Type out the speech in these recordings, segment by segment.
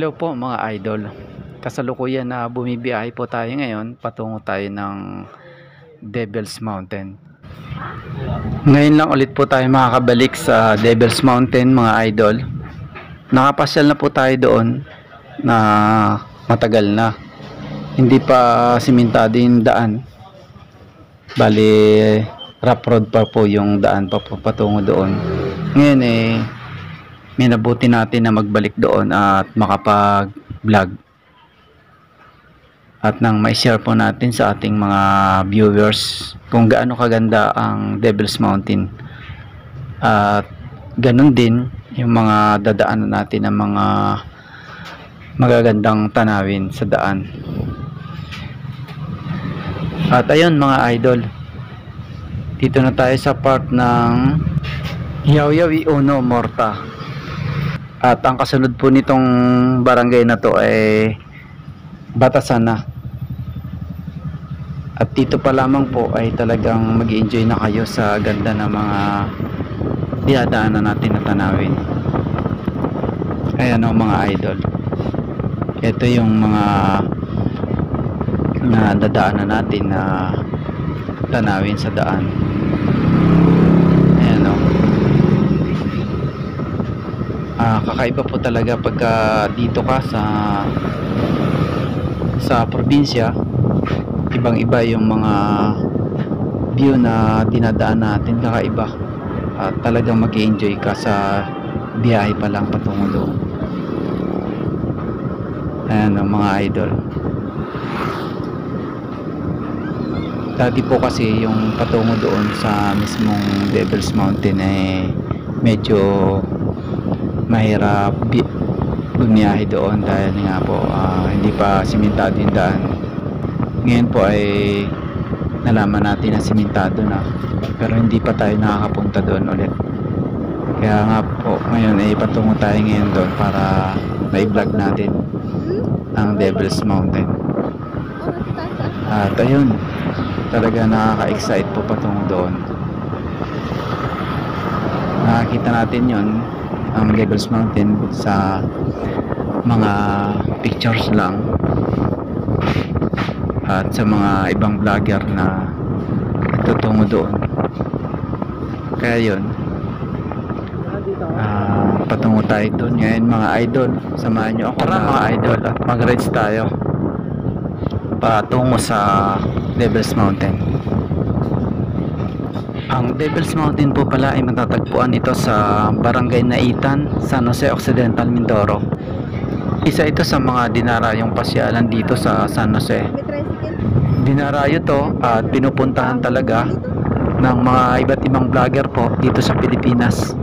Hello po mga idol. Kasalukuyan na bumibiyahe po tayo ngayon patungo tayo ng Devil's Mountain. Ngayon lang ulit po tayo makakabalik sa Devil's Mountain mga idol. Nakapasyal na po tayo doon na matagal na. Hindi pa simentado yung daan. Bali rough road pa po yung daan patungo doon. Ngayon minabuti natin na magbalik doon at makapag-vlog at nang ma-share po natin sa ating mga viewers kung gaano kaganda ang Devil's Mountain at ganun din yung mga dadaanan natin ng mga magagandang tanawin sa daan. At ayun mga idol, dito na tayo sa part ng Yaw-Yaw Uno Morta. At ang kasunod po nitong barangay na to ay Batasan na. At dito pa lamang po ay talagang mag-i-enjoy na kayo sa ganda ng mga dinadaanan natin na tanawin. Ayan o mga idol. Ito yung mga na dadaanan natin na tanawin sa daan. Ayan o. Kakaiba po talaga pagka dito ka sa probinsya. Ibang iba yung mga view na dinadaan natin, kakaiba at talagang mag-enjoy ka sa biyahe pa lang patungo doon. Ayan ang mga idol. Dati po kasi yung patungo doon sa mismong Devil's Mountain ay medyo mahirap bumiyahe doon dahil nga po hindi pa simentado yung daan. Ngayon po ay nalaman natin na simentado na, pero hindi pa tayo nakakapunta doon ulit. Kaya nga po ngayon ay patungo tayo ngayon doon para ma-vlog natin ang Devil's Mountain. At ayun, talaga nakaka-excite po patungo doon. Nakakita natin yon ang Devil's Mountain sa mga pictures lang at sa mga ibang vlogger na tutungo doon. Kaya yun, patungo tayo doon ngayon mga idol. Samahan nyo ako mga idol at mag-rides tayo patungo sa Devil's Mountain. Ang Devil's Mountain po pala ay matatagpuan ito sa Barangay Naitan, San Jose Occidental, Mindoro. Isa ito sa mga dinarayong pasyalan dito sa San Jose. Dinarayo to at pinupuntahan talaga ng mga iba't ibang vlogger po dito sa Pilipinas.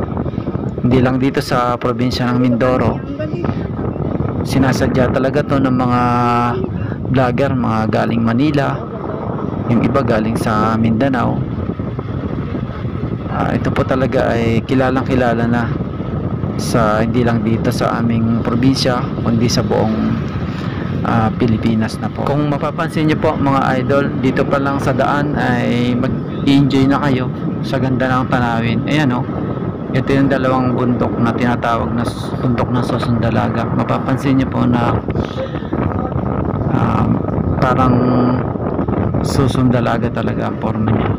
Hindi lang dito sa probinsya ng Mindoro. Sinasadya talaga to ng mga vlogger, mga galing Manila, yung iba galing sa Mindanao. Ito po talaga ay kilalang kilala na sa hindi lang dito sa aming probinsya kundi sa buong Pilipinas na po. Kung mapapansin nyo po mga idol, dito pa lang sa daan ay mag-enjoy na kayo sa ganda ng tanawin. Ayan o, ito yung dalawang bundok na tinatawag na bundok ng Sosondalaga. Mapapansin nyo po na parang Sosondalaga talaga ang forma niya.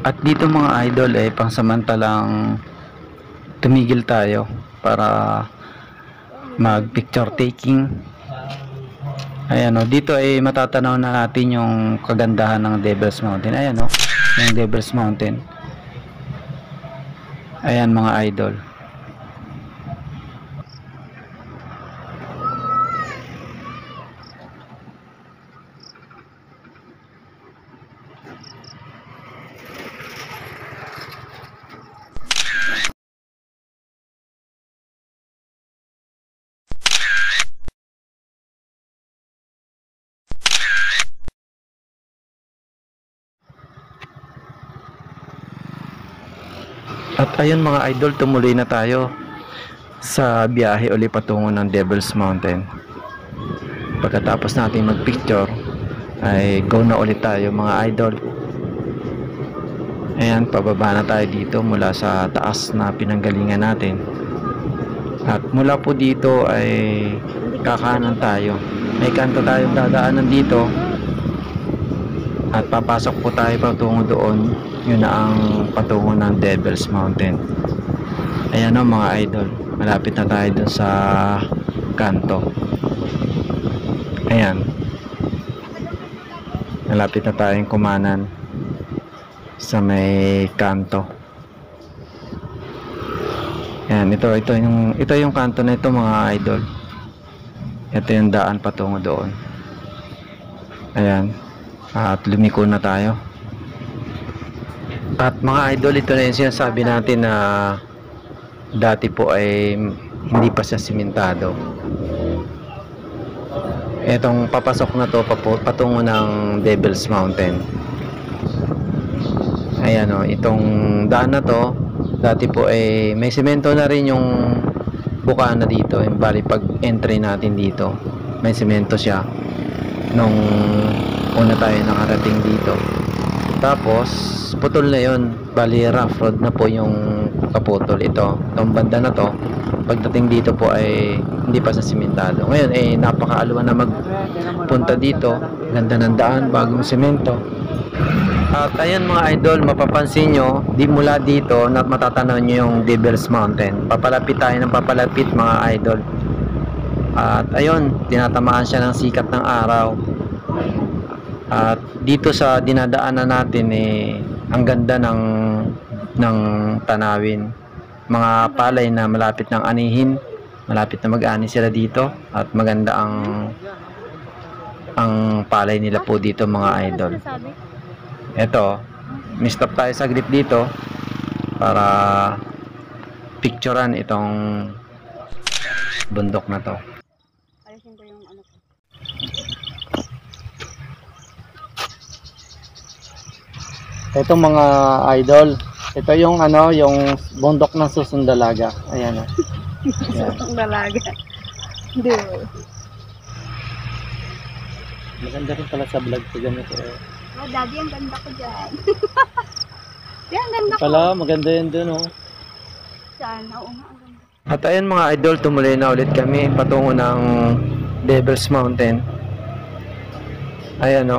At dito mga idol pangsamantalang tumigil tayo para mag picture taking. Ayan dito matatanaw na natin yung kagandahan ng Devil's Mountain. Ayan yung Devil's Mountain. Ayan mga idol. At ayun mga idol, tumuloy na tayo sa biyahe uli patungo ng Devil's Mountain. Pagkatapos natin magpicture ay go na ulit tayo mga idol. Ayan, pababa na tayo dito mula sa taas na pinanggalingan natin. At mula po dito ay kakanan tayo. May kanto tayong dadaanan dito. At papasok po tayo patungo doon. Yun na ang patungo ng Devil's Mountain. Ayan mga idol, malapit na tayo dun sa kanto. Ayan, malapit na tayong kumanan sa may kanto. Ayan, ito yung kanto na ito mga idol. Ito yung daan patungo doon. Ayan, at lumiko na tayo. At mga idol, ito na yung sinasabi natin na dati po ay hindi pa siya simentado. Etong papasok na to patungo ng Devil's Mountain. Ayan itong daan na to dati po ay may semento na rin yung bukana dito. Bali pag entry natin dito may semento siya nung una tayo nakarating dito. Tapos putol na yun, bali rough road na po yung kaputol. Itong banda na to pagdating dito po ay hindi pa sa simentado. Ngayon napakaaluan na magpunta dito. Ganda ng daan, bagong semento. At ayan mga idol, mapapansin nyo di mula dito na matatanaw nyo yung Devil's Mountain. Papalapit tayo ng papalapit mga idol. At ayun, tinatamaan siya ng sikat ng araw. At dito sa dinadaanan natin ang ganda ng tanawin. Mga palay na malapit ng anihin, malapit na mag-ani sila dito at maganda ang palay nila po dito mga idol. Eto, mi-stop tayo saglit dito para picturean itong bundok na to. Alisin ko yung ano ko. Ito mga idol, ito yung yung bundok ng Susundalaga. Ayan Ang dalaga. Hindi. Maganda rin pala sa vlog ko ganito. Oh, daddy, ang ganda ko dyan. Yan, ang ganda ko. Pala, maganda yan dun Saan? Oo nga, ang ganda. At ayun mga idol, tumuloy na ulit kami patungo ng Devil's Mountain. Ayan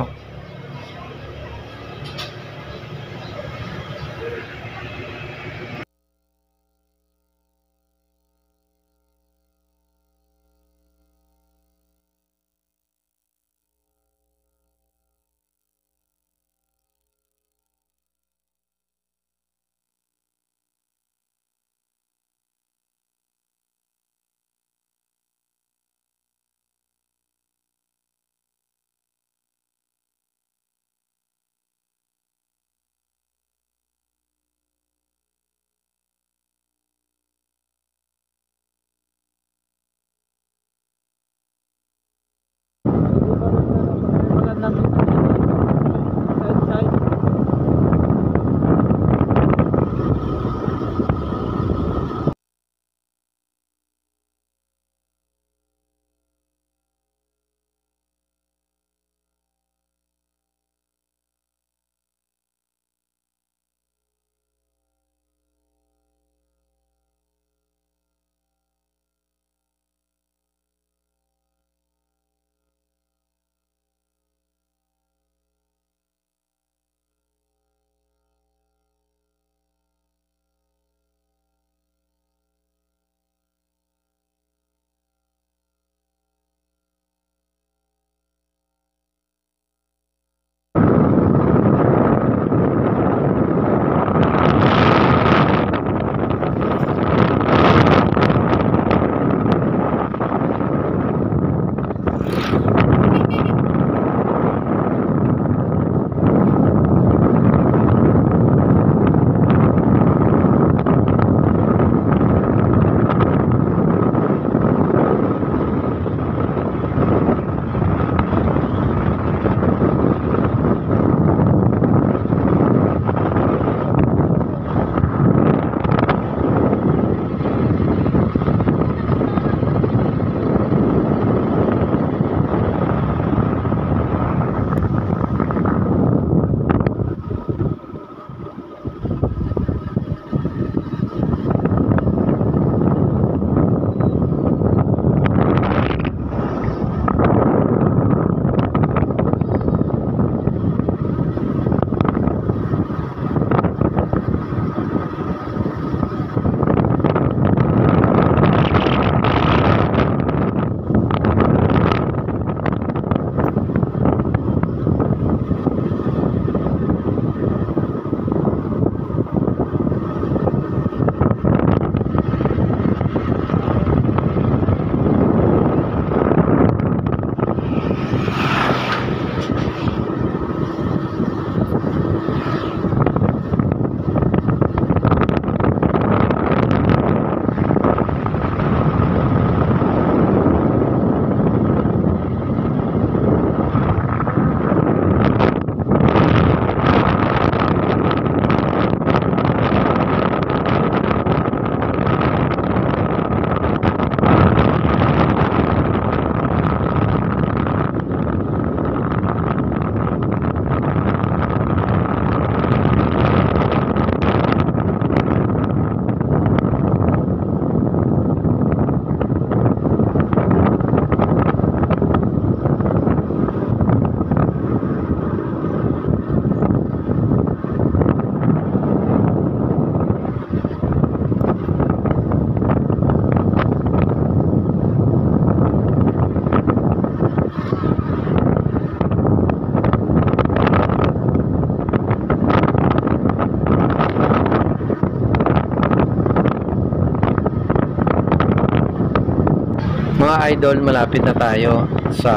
Mga idol, malapit na tayo sa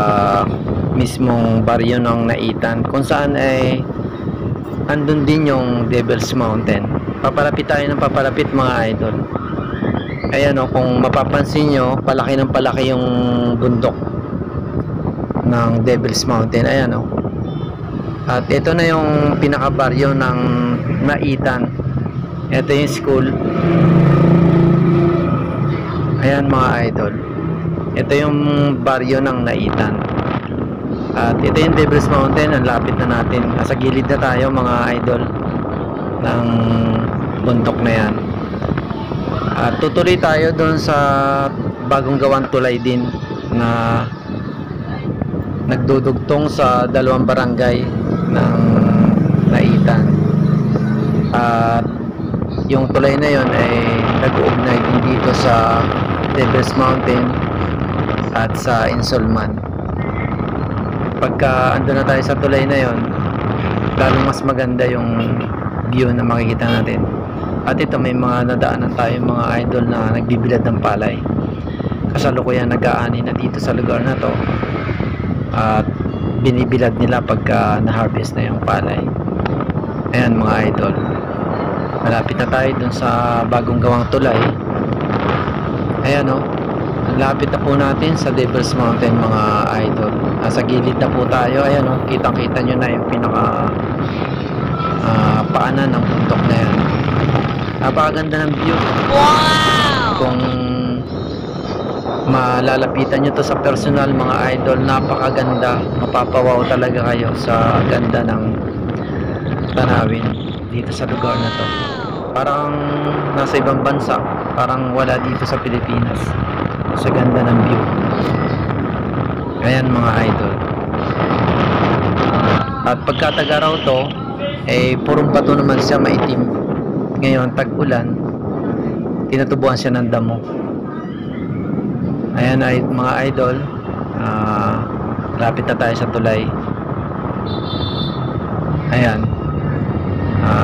mismong baryo ng Naitan, kung saan ay andun din yung Devil's Mountain. Papalapit tayo ng papalapit mga idol. Ayan o, kung mapapansin nyo, palaki ng palaki yung bundok ng Devil's Mountain. Ayan o. At ito na yung pinakabaryo ng Naitan. Ito yung school. Ayan mga idol. Ito yung baryo ng Naitan. At ito yung Devil's Mountain. Ang lapit na natin. Nasa gilid na tayo mga idol ng bundok na yan. At tutuloy tayo doon sa bagong gawang tulay din na nagdudugtong sa dalawang barangay ng Naitan. At yung tulay na yon ay nag-uugnay din dito sa Devil's Mountain at sa Insulman. Pagka ando na tayo sa tulay na yon, lalong mas maganda yung view na makikita natin. At ito, may mga nadaanan tayo mga idol na nagbibilad ng palay. Kasalukuyan nag-aani na dito sa lugar na to. At binibilad nila pagka na-harvest na yung palay. Ayan mga idol. Malapit na tayo dun sa bagong gawang tulay. Ayan o. Lapit na po natin sa Devil's Mountain mga idol. Nasa gilid na po tayo. Ayan o. Kitang-kita nyo na yung pinaka paanan ng bundok na yan. Napakaganda ng view. Wow! Kung malalapitan nyo to sa personal mga idol, napakaganda. Mapapawaw talaga kayo sa ganda ng tanawin dito sa lugar na to. Parang nasa ibang bansa, parang wala dito sa Pilipinas sa ganda ng view. Ayan mga idol. At pagkatagaraw to, purong bato naman siya, maitim. Ngayon tag-ulan, tinutubuan siya ng damo. Ayan ay mga idol, lapit na tayo sa tulay. Ayan,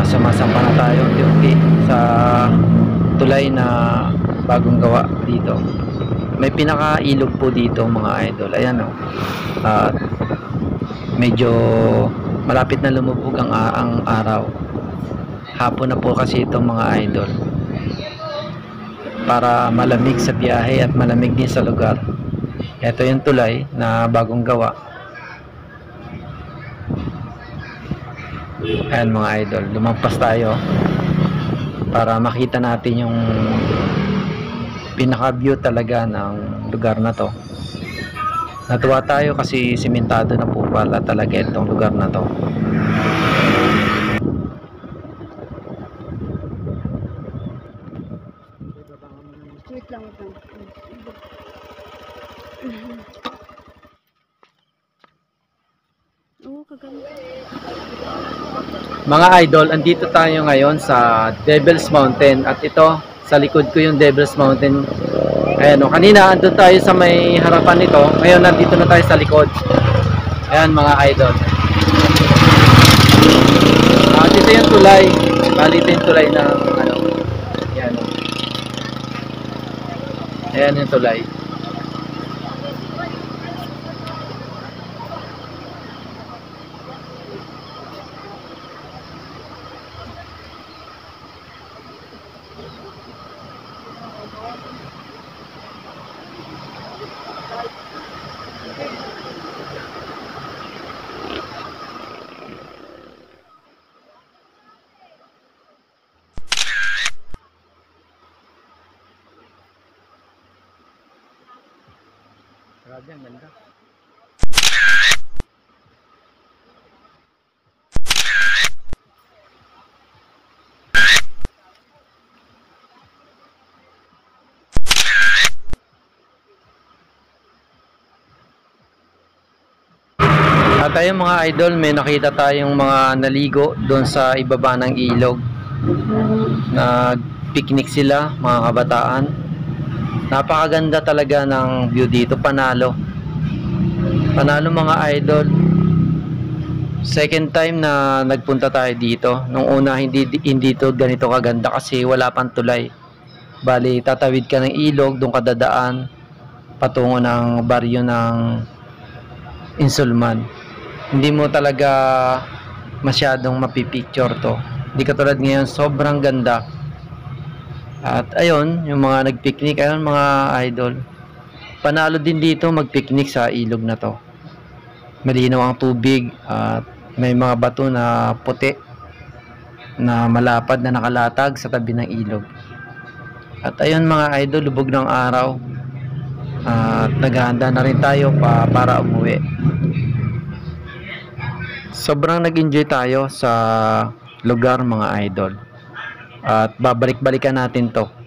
sumasampa na tayo unti-unti sa tulay na bagong gawa dito. May pinaka-ilog po dito mga idol. Ayan o. Medyo malapit na lumubog ang araw. Hapon na po kasi itong mga idol. Para malamig sa biyahe at malamig din sa lugar. Ito yung tulay na bagong gawa. Ayan mga idol, lumampas tayo para makita natin yung pinaka view talaga ng lugar na to. Natuwa tayo kasi simentado na po pala talaga itong lugar na to. Wait lang. Oo, kaganda. Mga idol, andito tayo ngayon sa Devil's Mountain at ito, sa likod ko yung Devil's Mountain. Ayan o, kanina andun tayo sa may harapan nito, ngayon nandito na tayo sa likod. Ayan mga idol. At ito yung tulay, bali ito yung tulay ng ano, ayan o. Ayan yung tulay. Grabe, ang ganda. At ayun mga idol, may nakita tayong mga naligo doon sa ibaba ng ilog. Nag-picnic sila, mga kabataan. Napakaganda talaga ng view dito, panalo. Panalo mga idol. Second time na nagpunta tayo dito. Nung una hindi to ganito kaganda kasi wala pang tulay. Bali tatawid ka ng ilog, doon ka dadaan. patungo ng baryo ng Insulman. Hindi mo talaga masyadong mapipicture to. Hindi katulad ngayon, sobrang ganda. At ayun, yung mga nagpicnic, ayun mga idol. Panalo din dito magpicnic sa ilog na to. Malinaw ang tubig at may mga bato na puti na malapad na nakalatag sa tabi ng ilog. At ayun mga idol, lubog ng araw. At naghahanda na rin tayo para umuwi. Sobrang nag-enjoy tayo sa lugar mga idol. At babalik-balikan natin to